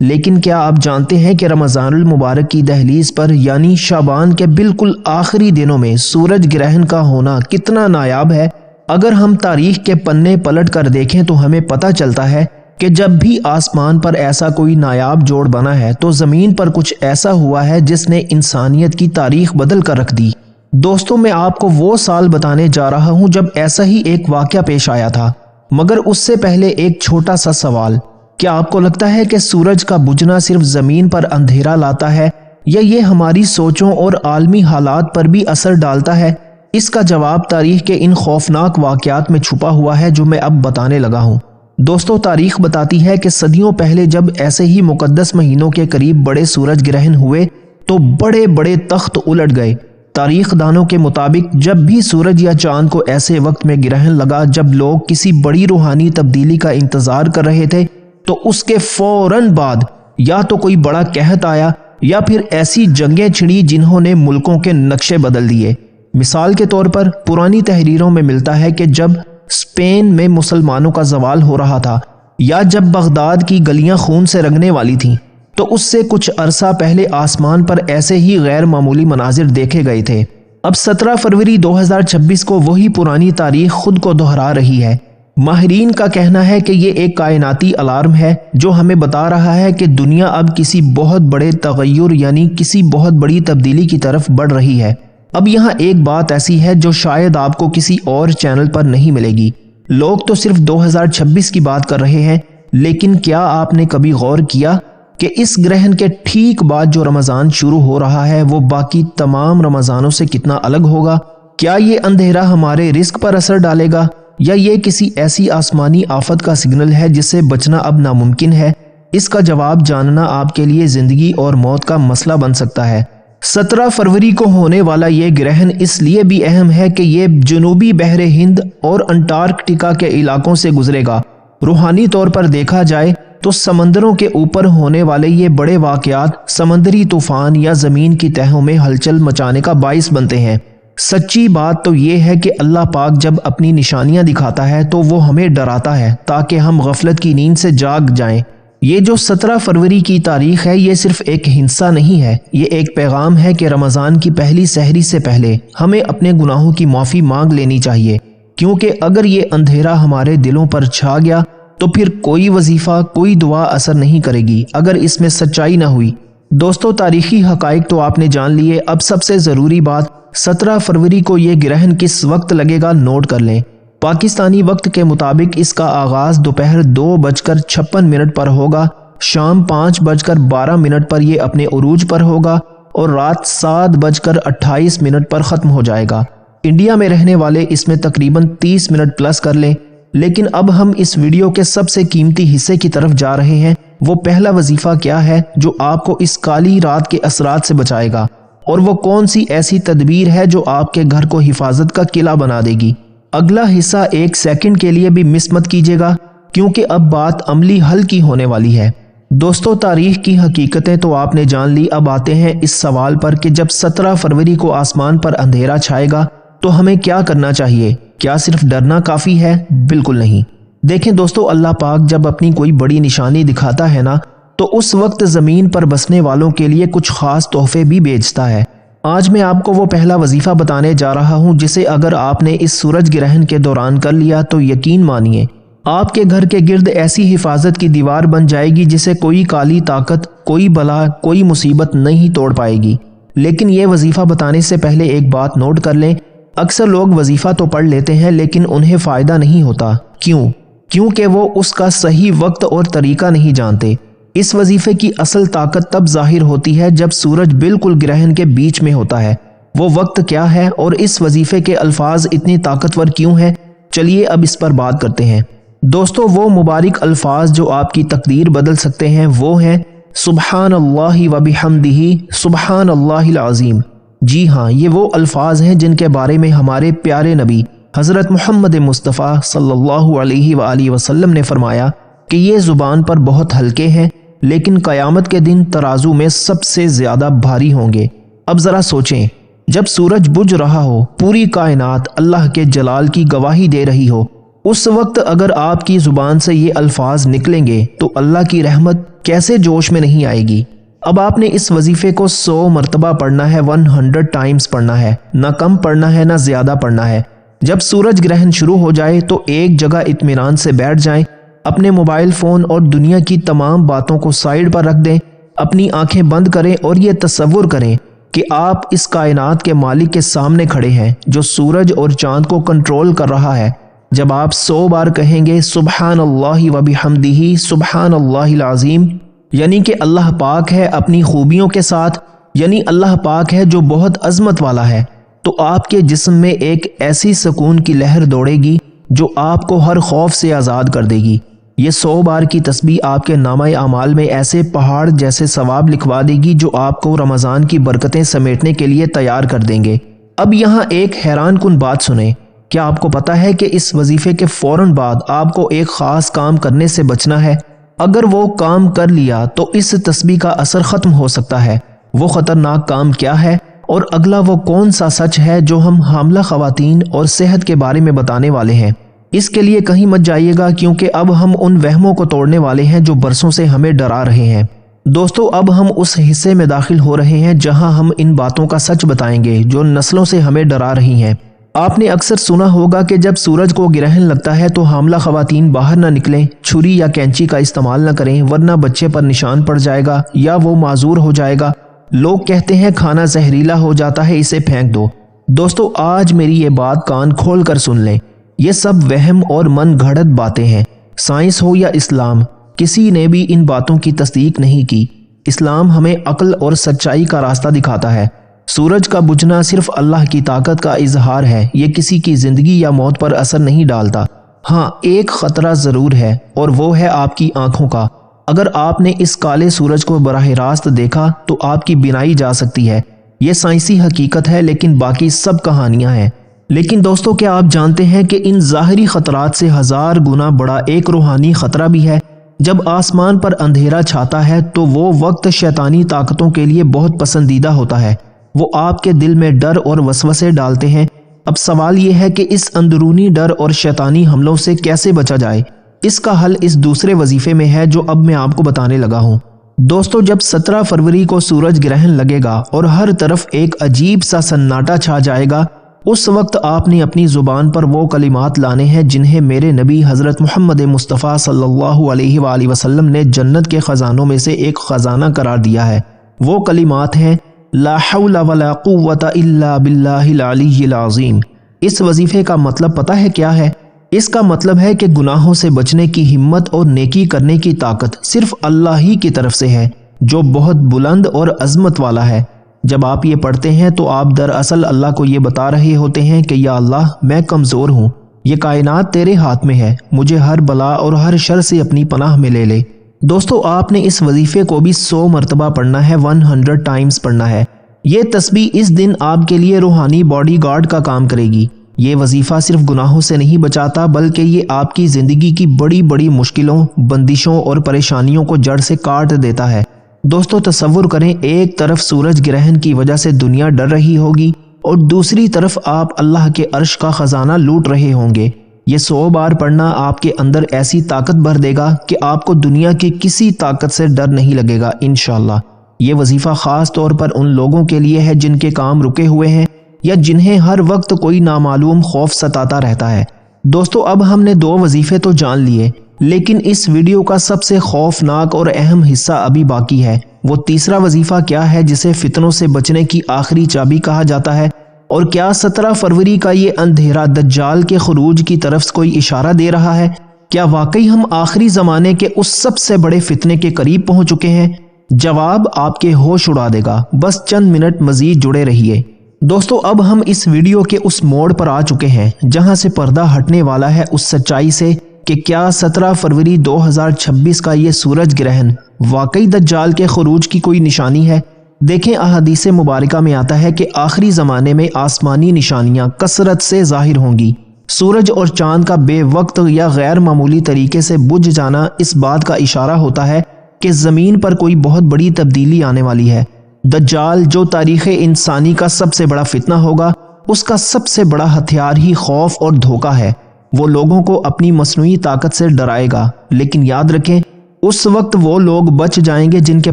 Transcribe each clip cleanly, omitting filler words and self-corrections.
لیکن کیا آپ جانتے ہیں کہ رمضان المبارک کی دہلیز پر یعنی شعبان کے بالکل آخری دنوں میں سورج گرہن کا ہونا کتنا نایاب ہے؟ اگر ہم تاریخ کے پنے پلٹ کر دیکھیں تو ہمیں پتہ چلتا ہے کہ جب بھی آسمان پر ایسا کوئی نایاب جوڑ بنا ہے تو زمین پر کچھ ایسا ہوا ہے جس نے انسانیت کی تاریخ بدل کر رکھ دی۔ دوستوں، میں آپ کو وہ سال بتانے جا رہا ہوں جب ایسا ہی ایک واقعہ پیش آیا تھا، مگر اس سے پہلے ایک چھوٹا سا سوال۔ کیا آپ کو لگتا ہے کہ سورج کا بجھنا صرف زمین پر اندھیرا لاتا ہے یا یہ ہماری سوچوں اور عالمی حالات پر بھی اثر ڈالتا ہے؟ اس کا جواب تاریخ کے ان خوفناک واقعات میں چھپا ہوا ہے جو میں اب بتانے لگا ہوں۔ دوستو، تاریخ بتاتی ہے کہ صدیوں پہلے جب ایسے ہی مقدس مہینوں کے قریب بڑے سورج گرہن ہوئے تو بڑے بڑے تخت الٹ گئے۔ تاریخ دانوں کے مطابق جب بھی سورج یا چاند کو ایسے وقت میں گرہن لگا جب لوگ کسی بڑی روحانی تبدیلی کا انتظار کر رہے تھے تو اس کے فوراً بعد یا تو کوئی بڑا قحط آیا یا پھر ایسی جنگیں چھڑی جنہوں نے ملکوں کے نقشے بدل دیے۔ مثال کے طور پر پرانی تحریروں میں ملتا ہے کہ جب اسپین میں مسلمانوں کا زوال ہو رہا تھا یا جب بغداد کی گلیاں خون سے رنگنے والی تھیں تو اس سے کچھ عرصہ پہلے آسمان پر ایسے ہی غیر معمولی مناظر دیکھے گئے تھے۔ اب 17 فروری 2026 کو وہی پرانی تاریخ خود کو دہرا رہی ہے۔ ماہرین کا کہنا ہے کہ یہ ایک کائناتی الارم ہے جو ہمیں بتا رہا ہے کہ دنیا اب کسی بہت بڑے تغیر یعنی کسی بہت بڑی تبدیلی کی طرف بڑھ رہی ہے۔ اب یہاں ایک بات ایسی ہے جو شاید آپ کو کسی اور چینل پر نہیں ملے گی۔ لوگ تو صرف 2026 کی بات کر رہے ہیں، لیکن کیا آپ نے کبھی غور کیا کہ اس گرہن کے ٹھیک بعد جو رمضان شروع ہو رہا ہے وہ باقی تمام رمضانوں سے کتنا الگ ہوگا؟ کیا یہ اندھیرا ہمارے رزق پر اثر ڈالے گا یا یہ کسی ایسی آسمانی آفت کا سگنل ہے جس سے بچنا اب ناممکن ہے؟ اس کا جواب جاننا آپ کے لیے زندگی اور موت کا مسئلہ بن سکتا ہے۔ 17 فروری کو ہونے والا یہ گرہن اس لیے بھی اہم ہے کہ یہ جنوبی بحر ہند اور انٹارکٹیکا کے علاقوں سے گزرے گا۔ روحانی طور پر دیکھا جائے تو سمندروں کے اوپر ہونے والے یہ بڑے واقعات سمندری طوفان یا زمین کی تہوں میں ہلچل مچانے کا باعث بنتے ہیں۔ سچی بات تو یہ ہے کہ اللہ پاک جب اپنی نشانیاں دکھاتا ہے تو وہ ہمیں ڈراتا ہے تاکہ ہم غفلت کی نیند سے جاگ جائیں۔ یہ جو 17 فروری کی تاریخ ہے یہ صرف ایک ہنسا نہیں ہے، یہ ایک پیغام ہے کہ رمضان کی پہلی سحری سے پہلے ہمیں اپنے گناہوں کی معافی مانگ لینی چاہیے، کیونکہ اگر یہ اندھیرا ہمارے دلوں پر چھا گیا تو پھر کوئی وظیفہ کوئی دعا اثر نہیں کرے گی اگر اس میں سچائی نہ ہوئی۔ دوستو، تاریخی حقائق تو آپ نے جان لیے، اب سب سے ضروری بات 17 فروری کو یہ گرہن کس وقت لگے گا نوٹ کر لیں۔ پاکستانی وقت کے مطابق اس کا آغاز دوپہر 2:56 پر ہوگا، شام 5:12 پر یہ اپنے عروج پر ہوگا اور رات 7:28 پر ختم ہو جائے گا۔ انڈیا میں رہنے والے اس میں تقریباً 30 منٹ پلس کر لیں۔ لیکن اب ہم اس ویڈیو کے سب سے قیمتی حصے کی طرف جا رہے ہیں۔ وہ پہلا وظیفہ کیا ہے جو آپ کو اس کالی رات کے اثرات سے بچائے گا، اور وہ کون سی ایسی تدبیر ہے جو آپ کے گھر کو حفاظت کا قلعہ بنا دے گی؟ اگلا حصہ 1 سیکنڈ کے لیے بھی مس مت کیجیے گا، کیونکہ اب بات عملی حل کی ہونے والی ہے۔ دوستو، تاریخ کی حقیقتیں تو آپ نے جان لی، اب آتے ہیں اس سوال پر کہ جب 17 فروری کو آسمان پر اندھیرا چھائے گا تو ہمیں کیا کرنا چاہیے؟ کیا صرف ڈرنا کافی ہے؟ بالکل نہیں۔ دیکھیں دوستو، اللہ پاک جب اپنی کوئی بڑی نشانی دکھاتا ہے نا تو اس وقت زمین پر بسنے والوں کے لیے کچھ خاص تحفے بھی بھیجتا ہے۔ آج میں آپ کو وہ پہلا وظیفہ بتانے جا رہا ہوں جسے اگر آپ نے اس سورج گرہن کے دوران کر لیا تو یقین مانیے آپ کے گھر کے گرد ایسی حفاظت کی دیوار بن جائے گی جسے کوئی کالی طاقت، کوئی بلا، کوئی مصیبت نہیں توڑ پائے گی۔ لیکن یہ وظیفہ بتانے سے پہلے ایک بات نوٹ کر لیں، اکثر لوگ وظیفہ تو پڑھ لیتے ہیں لیکن انہیں فائدہ نہیں ہوتا۔ کیوں؟ کیونکہ وہ اس کا صحیح وقت اور طریقہ نہیں جانتے۔ اس وظیفے کی اصل طاقت تب ظاہر ہوتی ہے جب سورج بالکل گرہن کے بیچ میں ہوتا ہے۔ وہ وقت کیا ہے اور اس وظیفے کے الفاظ اتنی طاقتور کیوں ہیں؟ چلیے اب اس پر بات کرتے ہیں۔ دوستو، وہ مبارک الفاظ جو آپ کی تقدیر بدل سکتے ہیں وہ ہیں سبحان اللہ و بحمدہ سبحان اللہ العظیم۔ جی ہاں، یہ وہ الفاظ ہیں جن کے بارے میں ہمارے پیارے نبی حضرت محمد مصطفیٰ صلی اللہ علیہ وآلہ وسلم نے فرمایا کہ یہ زبان پر بہت ہلکے ہیں لیکن قیامت کے دن ترازو میں سب سے زیادہ بھاری ہوں گے۔ اب ذرا سوچیں، جب سورج بجھ رہا ہو، پوری کائنات اللہ کے جلال کی گواہی دے رہی ہو، اس وقت اگر آپ کی زبان سے یہ الفاظ نکلیں گے تو اللہ کی رحمت کیسے جوش میں نہیں آئے گی۔ اب آپ نے اس وظیفے کو 100 مرتبہ پڑھنا ہے، 100 ٹائمز پڑھنا ہے، نہ کم پڑھنا ہے نہ زیادہ پڑھنا ہے۔ جب سورج گرہن شروع ہو جائے تو ایک جگہ اطمینان سے بیٹھ جائیں، اپنے موبائل فون اور دنیا کی تمام باتوں کو سائیڈ پر رکھ دیں، اپنی آنکھیں بند کریں اور یہ تصور کریں کہ آپ اس کائنات کے مالک کے سامنے کھڑے ہیں جو سورج اور چاند کو کنٹرول کر رہا ہے۔ جب آپ 100 بار کہیں گے سبحان اللہ و بحمدہ سبحان اللہ العظیم، یعنی کہ اللہ پاک ہے اپنی خوبیوں کے ساتھ، یعنی اللہ پاک ہے جو بہت عظمت والا ہے، تو آپ کے جسم میں ایک ایسی سکون کی لہر دوڑے گی جو آپ کو ہر خوف سے آزاد کر دے گی۔ یہ 100 بار کی تسبیح آپ کے نامہ اعمال میں ایسے پہاڑ جیسے ثواب لکھوا دے گی جو آپ کو رمضان کی برکتیں سمیٹنے کے لیے تیار کر دیں گے۔ اب یہاں ایک حیران کن بات سنیں، کیا آپ کو پتا ہے کہ اس وظیفے کے فوراً بعد آپ کو ایک خاص کام کرنے سے بچنا ہے؟ اگر وہ کام کر لیا تو اس تسبیح کا اثر ختم ہو سکتا ہے۔ وہ خطرناک کام کیا ہے اور اگلا وہ کون سا سچ ہے جو ہم حاملہ خواتین اور صحت کے بارے میں بتانے والے ہیں؟ اس کے لیے کہیں مت جائیے گا، کیونکہ اب ہم ان وہموں کو توڑنے والے ہیں جو برسوں سے ہمیں ڈرا رہے ہیں۔ دوستو، اب ہم اس حصے میں داخل ہو رہے ہیں جہاں ہم ان باتوں کا سچ بتائیں گے جو نسلوں سے ہمیں ڈرا رہی ہیں۔ آپ نے اکثر سنا ہوگا کہ جب سورج کو گرہن لگتا ہے تو حاملہ خواتین باہر نہ نکلیں، چھری یا کینچی کا استعمال نہ کریں ورنہ بچے پر نشان پڑ جائے گا یا وہ معذور ہو جائے گا۔ لوگ کہتے ہیں کھانا زہریلا ہو جاتا ہے، اسے پھینک دو۔ دوستو، آج میری یہ بات کان کھول کر سن لیں، یہ سب وہم اور من گھڑت باتیں ہیں۔ سائنس ہو یا اسلام، کسی نے بھی ان باتوں کی تصدیق نہیں کی۔ اسلام ہمیں عقل اور سچائی کا راستہ دکھاتا ہے۔ سورج کا بجھنا صرف اللہ کی طاقت کا اظہار ہے، یہ کسی کی زندگی یا موت پر اثر نہیں ڈالتا۔ ہاں، ایک خطرہ ضرور ہے اور وہ ہے آپ کی آنکھوں کا۔ اگر آپ نے اس کالے سورج کو براہ راست دیکھا تو آپ کی بینائی جا سکتی ہے۔ یہ سائنسی حقیقت ہے، لیکن باقی سب کہانیاں ہیں۔ لیکن دوستو، کیا آپ جانتے ہیں کہ ان ظاہری خطرات سے 1000 گنا بڑا ایک روحانی خطرہ بھی ہے؟ جب آسمان پر اندھیرا چھاتا ہے تو وہ وقت شیطانی طاقتوں کے لیے بہت پسندیدہ ہوتا ہے۔ وہ آپ کے دل میں ڈر اور وسوسے ڈالتے ہیں۔ اب سوال یہ ہے کہ اس اندرونی ڈر اور شیطانی حملوں سے کیسے بچا جائے؟ اس کا حل اس دوسرے وظیفے میں ہے جو اب میں آپ کو بتانے لگا ہوں۔ دوستو، جب 17 فروری کو سورج گرہن لگے گا اور ہر طرف ایک عجیب سا سناٹا چھا جائے گا، اس وقت آپ نے اپنی زبان پر وہ کلمات لانے ہیں جنہیں میرے نبی حضرت محمد مصطفیٰ صلی اللہ علیہ وآلہ وسلم نے جنت کے خزانوں میں سے ایک خزانہ قرار دیا ہے۔ وہ کلمات ہیں لا حول ولا قوة الا باللہ العلی العظیم۔ اس وظیفے کا مطلب پتہ ہے کیا ہے؟ اس کا مطلب ہے کہ گناہوں سے بچنے کی ہمت اور نیکی کرنے کی طاقت صرف اللہ ہی کی طرف سے ہے جو بہت بلند اور عظمت والا ہے۔ جب آپ یہ پڑھتے ہیں تو آپ دراصل اللہ کو یہ بتا رہے ہوتے ہیں کہ یا اللہ، میں کمزور ہوں، یہ کائنات تیرے ہاتھ میں ہے، مجھے ہر بلا اور ہر شر سے اپنی پناہ میں لے لے۔ دوستو، آپ نے اس وظیفے کو بھی 100 مرتبہ پڑھنا ہے، 100 ٹائمز پڑھنا ہے۔ یہ تسبیح اس دن آپ کے لیے روحانی باڈی گارڈ کا کام کرے گی۔ یہ وظیفہ صرف گناہوں سے نہیں بچاتا بلکہ یہ آپ کی زندگی کی بڑی بڑی مشکلوں، بندشوں اور پریشانیوں کو جڑ سے کاٹ دیتا ہے۔ دوستو، تصور کریں، ایک طرف سورج گرہن کی وجہ سے دنیا ڈر رہی ہوگی اور دوسری طرف آپ اللہ کے عرش کا خزانہ لوٹ رہے ہوں گے۔ یہ 100 بار پڑھنا آپ کے اندر ایسی طاقت بھر دے گا کہ آپ کو دنیا کی کسی طاقت سے ڈر نہیں لگے گا انشاءاللہ۔ یہ وظیفہ خاص طور پر ان لوگوں کے لیے ہے جن کے کام رکے ہوئے ہیں یا جنہیں ہر وقت کوئی نامعلوم خوف ستاتا رہتا ہے۔ دوستو، اب ہم نے 2 وظیفے تو جان لیے، لیکن اس ویڈیو کا سب سے خوفناک اور اہم حصہ ابھی باقی ہے۔ وہ تیسرا وظیفہ کیا ہے جسے فتنوں سے بچنے کی آخری چابی کہا جاتا ہے؟ اور کیا 17 فروری کا یہ اندھیرا دجال کے خروج کی طرف کوئی اشارہ دے رہا ہے؟ کیا واقعی ہم آخری زمانے کے اس سب سے بڑے فتنے کے قریب پہنچ چکے ہیں؟ جواب آپ کے ہوش اڑا دے گا، بس چند منٹ مزید جڑے رہیے۔ دوستو، اب ہم اس ویڈیو کے اس موڑ پر آ چکے ہیں جہاں سے پردہ ہٹنے والا ہے اس سچائی سے کہ کیا 17 فروری 2026 کا یہ سورج گرہن واقعی دجال کے خروج کی کوئی نشانی ہے؟ دیکھیں، احادیث مبارکہ میں آتا ہے کہ آخری زمانے میں آسمانی نشانیاں کثرت سے ظاہر ہوں گی۔ سورج اور چاند کا بے وقت یا غیر معمولی طریقے سے بجھ جانا اس بات کا اشارہ ہوتا ہے کہ زمین پر کوئی بہت بڑی تبدیلی آنے والی ہے۔ دجال، جو تاریخ انسانی کا سب سے بڑا فتنہ ہوگا، اس کا سب سے بڑا ہتھیار ہی خوف اور دھوکہ ہے۔ وہ لوگوں کو اپنی مصنوعی طاقت سے ڈرائے گا، لیکن یاد رکھیں اس وقت وہ لوگ بچ جائیں گے جن کے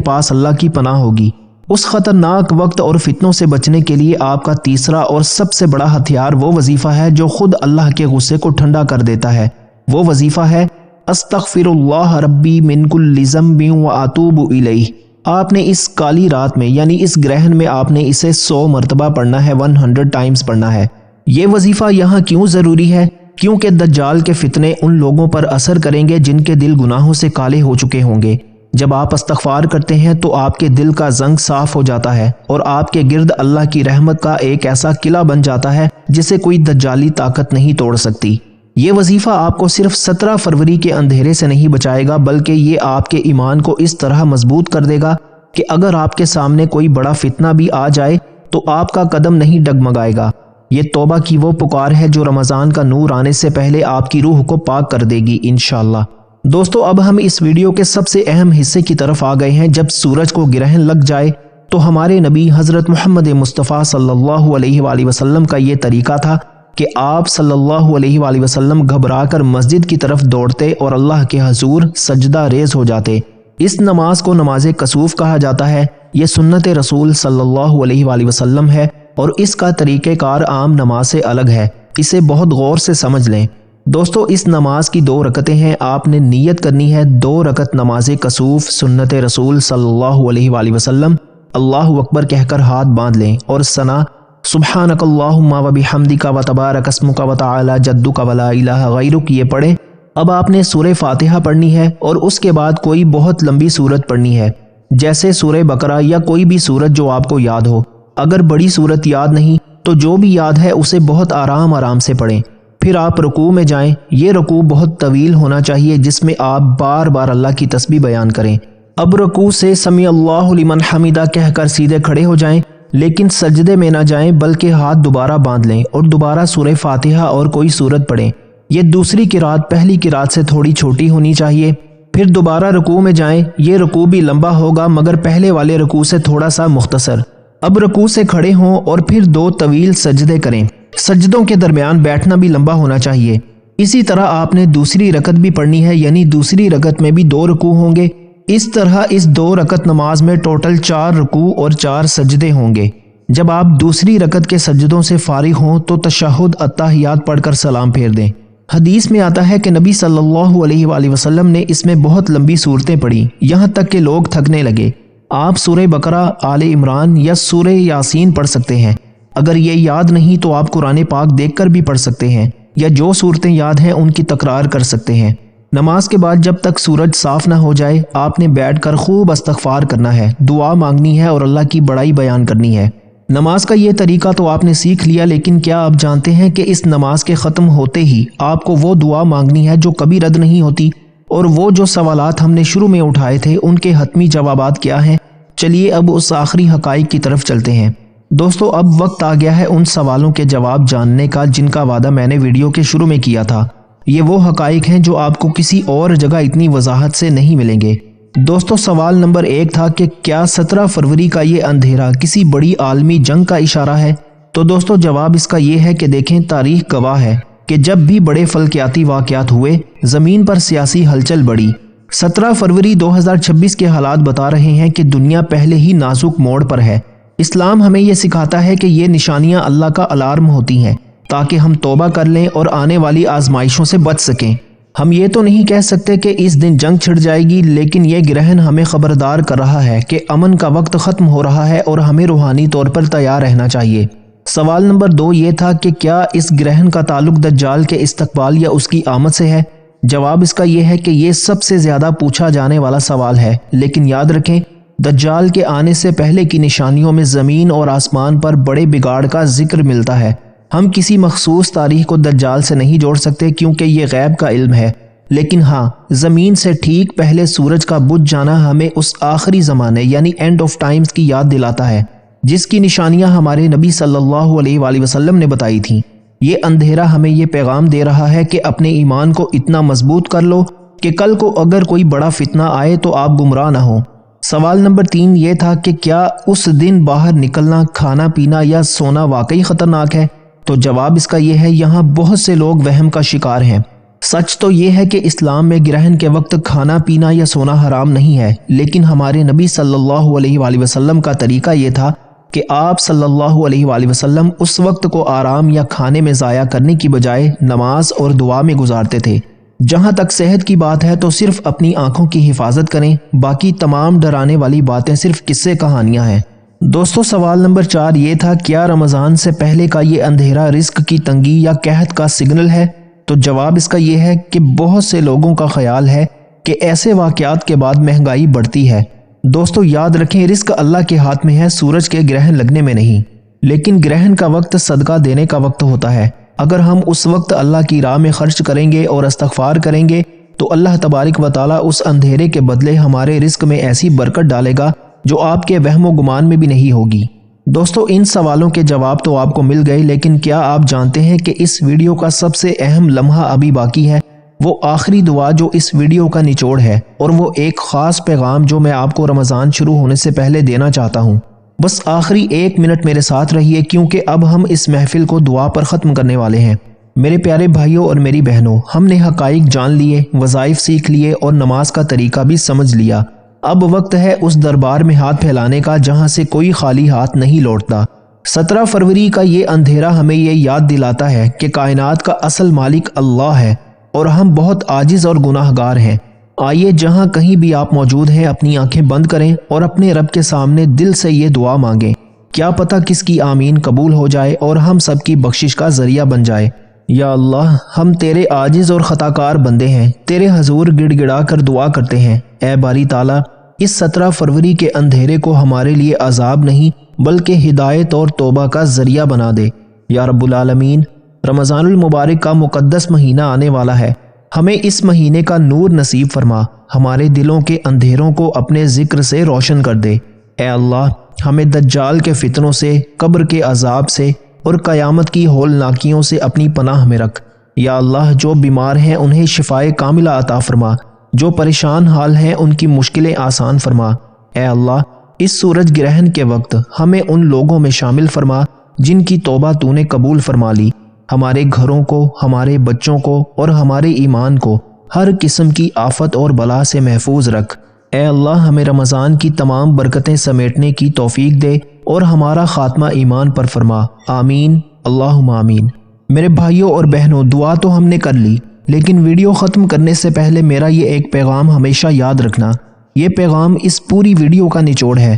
پاس اللہ کی پناہ ہوگی۔ اس خطرناک وقت اور فتنوں سے بچنے کے لیے آپ کا تیسرا اور سب سے بڑا ہتھیار وہ وظیفہ ہے جو خود اللہ کے غصے کو ٹھنڈا کر دیتا ہے۔ وہ وظیفہ ہے استغفر اللہ ربی من کل ذنب واتوب الیہ۔ آپ نے اس کالی رات میں یعنی اس گرہن میں آپ نے اسے 100 مرتبہ پڑھنا ہے، 100 ٹائمز پڑھنا ہے۔ یہ وظیفہ یہاں کیوں ضروری ہے؟ کیونکہ دجال کے فتنے ان لوگوں پر اثر کریں گے جن کے دل گناہوں سے کالے ہو چکے ہوں گے۔ جب آپ استغفار کرتے ہیں تو آپ کے دل کا زنگ صاف ہو جاتا ہے اور آپ کے گرد اللہ کی رحمت کا ایک ایسا قلعہ بن جاتا ہے جسے کوئی دجالی طاقت نہیں توڑ سکتی۔ یہ وظیفہ آپ کو صرف 17 فروری کے اندھیرے سے نہیں بچائے گا، بلکہ یہ آپ کے ایمان کو اس طرح مضبوط کر دے گا کہ اگر آپ کے سامنے کوئی بڑا فتنہ بھی آ جائے تو آپ کا قدم نہیں ڈگمگائے گا۔ یہ توبہ کی وہ پکار ہے جو رمضان کا نور آنے سے پہلے آپ کی روح کو پاک کر دے گی انشاءاللہ۔ دوستو، اب ہم اس ویڈیو کے سب سے اہم حصے کی طرف آ گئے ہیں۔ جب سورج کو گرہن لگ جائے تو ہمارے نبی حضرت محمد مصطفیٰ صلی اللہ علیہ وآلہ وسلم کا یہ طریقہ تھا کہ آپ صلی اللہ علیہ وآلہ وسلم گھبرا کر مسجد کی طرف دوڑتے اور اللہ کے حضور سجدہ ریز ہو جاتے۔ اس نماز کو نماز کسوف کہا جاتا ہے۔ یہ سنت رسول صلی اللہ علیہ وآلہ وسلم ہے اور اس کا طریقہ کار عام نماز سے الگ ہے۔ اسے بہت غور سے سمجھ لیں۔ دوستو، اس نماز کی 2 رکعتیں ہیں۔ آپ نے نیت کرنی ہے 2 رکعت نماز کسوف سنت رسول صلی اللہ علیہ وآلہ وسلم، اللہ اکبر کہہ کر ہاتھ باندھ لیں اور ثنا سبحانک اللہم و بحمدک و تبارک اسمک و تعالی جدک و لا الہ غیرک یہ پڑھیں۔ اب آپ نے سورہ فاتحہ پڑھنی ہے اور اس کے بعد کوئی بہت لمبی سورت پڑھنی ہے، جیسے سورہ بقرہ یا کوئی بھی سورت جو آپ کو یاد ہو۔ اگر بڑی سورت یاد نہیں تو جو بھی یاد ہے اسے بہت آرام سے پڑھیں۔ پھر آپ رکوع میں جائیں۔ یہ رکوع بہت طویل ہونا چاہیے جس میں آپ بار بار اللہ کی تسبیح بیان کریں۔ اب رکوع سے سمیع اللہ لمن حمیدہ کہہ کر سیدھے کھڑے ہو جائیں، لیکن سجدے میں نہ جائیں بلکہ ہاتھ دوبارہ باندھ لیں اور دوبارہ سورہ فاتحہ اور کوئی سورت پڑھیں۔ یہ دوسری قرات پہلی قرات سے تھوڑی چھوٹی ہونی چاہیے۔ پھر دوبارہ رکوع میں جائیں۔ یہ رکوع بھی لمبا ہوگا مگر پہلے والے رکوع سے تھوڑا سا مختصر۔ اب رکوع سے کھڑے ہوں اور پھر 2 طویل سجدے کریں۔ سجدوں کے درمیان بیٹھنا بھی لمبا ہونا چاہیے۔ اسی طرح آپ نے دوسری رکعت بھی پڑھنی ہے، یعنی دوسری رکعت میں بھی 2 رکوع ہوں گے۔ اس طرح اس 2 رکعت نماز میں ٹوٹل 4 رکوع اور 4 سجدے ہوں گے۔ جب آپ دوسری رکعت کے سجدوں سے فارغ ہوں تو تشہد التحیات پڑھ کر سلام پھیر دیں۔ حدیث میں آتا ہے کہ نبی صلی اللہ علیہ وآلہ وسلم نے اس میں بہت لمبی صورتیں پڑھی، یہاں تک کہ لوگ تھکنے لگے۔ آپ سورہ بقرہ، آل عمران یا سورہ یاسین پڑھ سکتے ہیں۔ اگر یہ یاد نہیں تو آپ قرآن پاک دیکھ کر بھی پڑھ سکتے ہیں یا جو صورتیں یاد ہیں ان کی تکرار کر سکتے ہیں۔ نماز کے بعد جب تک سورج صاف نہ ہو جائے آپ نے بیٹھ کر خوب استغفار کرنا ہے، دعا مانگنی ہے اور اللہ کی بڑائی بیان کرنی ہے۔ نماز کا یہ طریقہ تو آپ نے سیکھ لیا، لیکن کیا آپ جانتے ہیں کہ اس نماز کے ختم ہوتے ہی آپ کو وہ دعا مانگنی ہے جو کبھی رد نہیں ہوتی؟ اور وہ جو سوالات ہم نے شروع میں اٹھائے تھے ان کے حتمی جوابات کیا ہیں؟ چلیے اب اس آخری حقائق کی طرف چلتے ہیں۔ دوستو، اب وقت آ گیا ہے ان سوالوں کے جواب جاننے کا جن کا وعدہ میں نے ویڈیو کے شروع میں کیا تھا۔ یہ وہ حقائق ہیں جو آپ کو کسی اور جگہ اتنی وضاحت سے نہیں ملیں گے۔ دوستو، سوال نمبر 1 تھا کہ کیا 17 فروری کا یہ اندھیرا کسی بڑی عالمی جنگ کا اشارہ ہے؟ تو دوستو جواب اس کا یہ ہے کہ دیکھیں، تاریخ گواہ ہے کہ جب بھی بڑے فلکیاتی واقعات ہوئے زمین پر سیاسی ہلچل بڑھی۔ 17 فروری 2026 کے حالات بتا رہے ہیں کہ دنیا پہلے ہی نازک موڑ پر ہے۔ اسلام ہمیں یہ سکھاتا ہے کہ یہ نشانیاں اللہ کا الارم ہوتی ہیں تاکہ ہم توبہ کر لیں اور آنے والی آزمائشوں سے بچ سکیں۔ ہم یہ تو نہیں کہہ سکتے کہ اس دن جنگ چھڑ جائے گی، لیکن یہ گرہن ہمیں خبردار کر رہا ہے کہ امن کا وقت ختم ہو رہا ہے اور ہمیں روحانی طور پر تیار رہنا چاہیے۔ سوال نمبر 2 یہ تھا کہ کیا اس گرہن کا تعلق دجال کے استقبال یا اس کی آمد سے ہے؟ جواب اس کا یہ ہے کہ یہ سب سے زیادہ پوچھا جانے والا سوال ہے، لیکن یاد رکھیں دجال کے آنے سے پہلے کی نشانیوں میں زمین اور آسمان پر بڑے بگاڑ کا ذکر ملتا ہے۔ ہم کسی مخصوص تاریخ کو دجال سے نہیں جوڑ سکتے کیونکہ یہ غیب کا علم ہے، لیکن ہاں زمین سے ٹھیک پہلے سورج کا بجھ جانا ہمیں اس آخری زمانے یعنی اینڈ آف ٹائمز کی یاد دلاتا ہے جس کی نشانیاں ہمارے نبی صلی اللہ علیہ وآلہ وسلم نے بتائی تھیں۔ یہ اندھیرا ہمیں یہ پیغام دے رہا ہے کہ اپنے ایمان کو اتنا مضبوط کر لو کہ کل کو اگر کوئی بڑا فتنہ آئے تو آپ گمراہ نہ ہوں۔ سوال نمبر 3 یہ تھا کہ کیا اس دن باہر نکلنا، کھانا پینا یا سونا واقعی خطرناک ہے؟ تو جواب اس کا یہ ہے یہاں بہت سے لوگ وہم کا شکار ہیں۔ سچ تو یہ ہے کہ اسلام میں گرہن کے وقت کھانا پینا یا سونا حرام نہیں ہے، لیکن ہمارے نبی صلی اللہ علیہ وآلہ وسلم کا طریقہ یہ تھا کہ آپ صلی اللہ علیہ وآلہ وسلم اس وقت کو آرام یا کھانے میں ضائع کرنے کی بجائے نماز اور دعا میں گزارتے تھے۔ جہاں تک صحت کی بات ہے تو صرف اپنی آنکھوں کی حفاظت کریں، باقی تمام ڈرانے والی باتیں صرف قصے کہانیاں ہیں۔ دوستو، سوال نمبر 4 یہ تھا، کیا رمضان سے پہلے کا یہ اندھیرا رزق کی تنگی یا قحط کا سگنل ہے؟ تو جواب اس کا یہ ہے کہ بہت سے لوگوں کا خیال ہے کہ ایسے واقعات کے بعد مہنگائی بڑھتی ہے۔ دوستو یاد رکھیں، رزق اللہ کے ہاتھ میں ہے، سورج کے گرہن لگنے میں نہیں۔ لیکن گرہن کا وقت صدقہ دینے کا وقت ہوتا ہے۔ اگر ہم اس وقت اللہ کی راہ میں خرچ کریں گے اور استغفار کریں گے تو اللہ تبارک و تعالیٰ اس اندھیرے کے بدلے ہمارے رزق میں ایسی برکت ڈالے گا جو آپ کے وہم و گمان میں بھی نہیں ہوگی۔ دوستو ان سوالوں کے جواب تو آپ کو مل گئے، لیکن کیا آپ جانتے ہیں کہ اس ویڈیو کا سب سے اہم لمحہ ابھی باقی ہے؟ وہ آخری دعا جو اس ویڈیو کا نچوڑ ہے، اور وہ ایک خاص پیغام جو میں آپ کو رمضان شروع ہونے سے پہلے دینا چاہتا ہوں۔ بس آخری 1 منٹ میرے ساتھ رہیے، کیونکہ اب ہم اس محفل کو دعا پر ختم کرنے والے ہیں۔ میرے پیارے بھائیوں اور میری بہنوں، ہم نے حقائق جان لیے، وظائف سیکھ لیے اور نماز کا طریقہ بھی سمجھ لیا۔ اب وقت ہے اس دربار میں ہاتھ پھیلانے کا جہاں سے کوئی خالی ہاتھ نہیں لوٹتا۔ 17 فروری کا یہ اندھیرا ہمیں یہ یاد دلاتا ہے کہ کائنات کا اصل مالک اللہ ہے اور ہم بہت عاجز اور گناہ گار ہیں۔ آئیے جہاں کہیں بھی آپ موجود ہیں اپنی آنکھیں بند کریں اور اپنے رب کے سامنے دل سے یہ دعا مانگیں۔ کیا پتہ کس کی آمین قبول ہو جائے اور ہم سب کی بخشش کا ذریعہ بن جائے۔ یا اللہ، ہم تیرے عاجز اور خطا کار بندے ہیں، تیرے حضور گڑ گڑا کر دعا کرتے ہیں، اے باری تعالیٰ اس 17 فروری کے اندھیرے کو ہمارے لیے عذاب نہیں بلکہ ہدایت اور توبہ کا ذریعہ بنا دے۔ یا رب العالمین، رمضان المبارک کا مقدس مہینہ آنے والا ہے، ہمیں اس مہینے کا نور نصیب فرما، ہمارے دلوں کے اندھیروں کو اپنے ذکر سے روشن کر دے۔ اے اللہ، ہمیں دجال کے فتنوں سے، قبر کے عذاب سے اور قیامت کی ہولناکیوں سے اپنی پناہ میں رکھ۔ یا اللہ، جو بیمار ہیں انہیں شفائے کاملہ عطا فرما، جو پریشان حال ہیں ان کی مشکلیں آسان فرما۔ اے اللہ، اس سورج گرہن کے وقت ہمیں ان لوگوں میں شامل فرما جن کی توبہ تو نے قبول فرما لی۔ ہمارے گھروں کو، ہمارے بچوں کو اور ہمارے ایمان کو ہر قسم کی آفت اور بلا سے محفوظ رکھ۔ اے اللہ، ہمیں رمضان کی تمام برکتیں سمیٹنے کی توفیق دے اور ہمارا خاتمہ ایمان پر فرما۔ آمین، اللہم آمین۔ میرے بھائیوں اور بہنوں، دعا تو ہم نے کر لی، لیکن ویڈیو ختم کرنے سے پہلے میرا یہ ایک پیغام ہمیشہ یاد رکھنا۔ یہ پیغام اس پوری ویڈیو کا نچوڑ ہے۔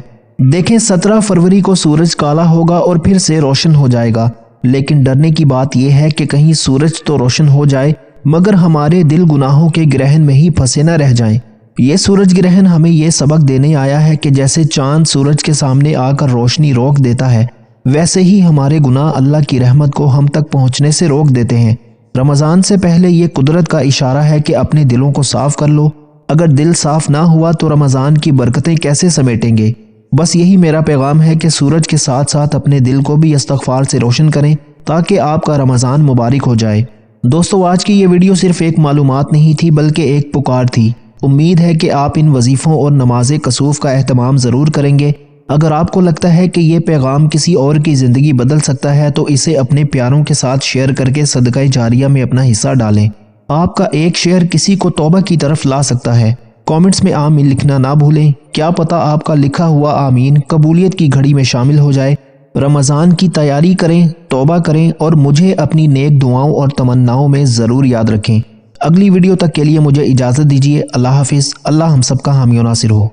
دیکھیں، 17 فروری کو سورج کالا ہوگا اور پھر سے روشن ہو جائے گا، لیکن ڈرنے کی بات یہ ہے کہ کہیں سورج تو روشن ہو جائے مگر ہمارے دل گناہوں کے گرہن میں ہی پھنسے نہ رہ جائیں۔ یہ سورج گرہن ہمیں یہ سبق دینے آیا ہے کہ جیسے چاند سورج کے سامنے آ کر روشنی روک دیتا ہے، ویسے ہی ہمارے گناہ اللہ کی رحمت کو ہم تک پہنچنے سے روک دیتے ہیں۔ رمضان سے پہلے یہ قدرت کا اشارہ ہے کہ اپنے دلوں کو صاف کر لو۔ اگر دل صاف نہ ہوا تو رمضان کی برکتیں کیسے سمیٹیں گے؟ بس یہی میرا پیغام ہے کہ سورج کے ساتھ ساتھ اپنے دل کو بھی استغفار سے روشن کریں تاکہ آپ کا رمضان مبارک ہو جائے۔ دوستو، آج کی یہ ویڈیو صرف ایک معلومات نہیں تھی بلکہ ایک پکار تھی۔ امید ہے کہ آپ ان وظیفوں اور نماز کسوف کا اہتمام ضرور کریں گے۔ اگر آپ کو لگتا ہے کہ یہ پیغام کسی اور کی زندگی بدل سکتا ہے تو اسے اپنے پیاروں کے ساتھ شیئر کر کے صدقہ جاریہ میں اپنا حصہ ڈالیں۔ آپ کا ایک شیئر کسی کو توبہ کی طرف لا سکتا ہے۔ کامنٹس میں آمین لکھنا نہ بھولیں، کیا پتہ آپ کا لکھا ہوا آمین قبولیت کی گھڑی میں شامل ہو جائے۔ رمضان کی تیاری کریں، توبہ کریں اور مجھے اپنی نیک دعاؤں اور تمناؤں میں ضرور یاد رکھیں۔ اگلی ویڈیو تک کے لیے مجھے اجازت دیجیے۔ اللہ حافظ۔ اللہ ہم سب کا حامی و ناصر ہو۔